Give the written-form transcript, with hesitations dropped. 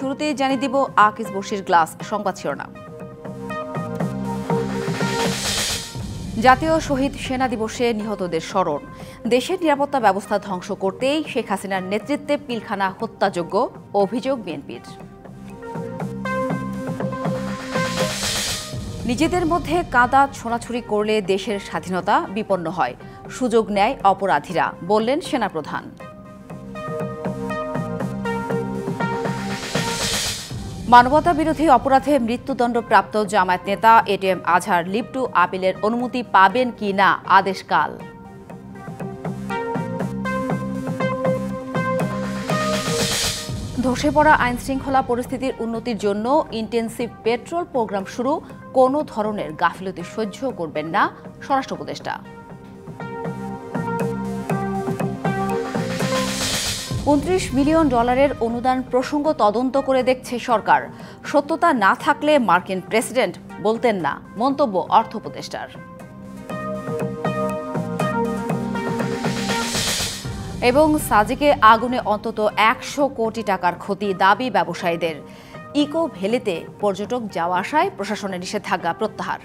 শুরুতেই জানিয়ে দিব আকিস বশির গ্লাস সংবাদ শিরোনাম। জাতীয় শহীদ সেনা দিবসে নিহতদের স্মরণ। দেশের নিরাপত্তা ব্যবস্থা ধ্বংস করতেই শেখ হাসিনার নেতৃত্বে পিলখানা হত্যাযোগ্য অভিযোগ বিএনপির। নিজেদের মধ্যে কাদা ছোড়াছুড়ি করলে দেশের স্বাধীনতা বিপন্ন হয়, সুযোগ নেয় অপরাধীরা, বললেন সেনাপ্রধান। মানবতা বিরোধী অপরাধে মৃত্যুদণ্ডপ্রাপ্ত জামায়াত নেতা এটিএম আজহার লিপ্টু আপিলের অনুমতি পাবেন কি না আদেশকাল। ধসে পড়া আইনশৃঙ্খলা পরিস্থিতির উন্নতির জন্য ইন্টেনসিভ পেট্রোল প্রোগ্রাম শুরু, কোনো ধরনের গাফিলতি সহ্য করবেন না স্বরাষ্ট্র উপদেষ্টা। ২৯ মিলিয়ন ডলারের অনুদান প্রসঙ্গ তদন্ত করে দেখছে সরকার। সত্যতা না থাকলে মার্কিন প্রেসিডেন্ট বলতেন না, মন্তব্য অর্থ উপদেষ্টার। এবং সাজেকে আগুনে অন্তত ১০০ কোটি টাকার ক্ষতি, দাবি ব্যবসায়ীদের। ইকো ভ্যালিতে পর্যটক যাওয়া আসায় প্রশাসনের নিষেধাজ্ঞা প্রত্যাহার।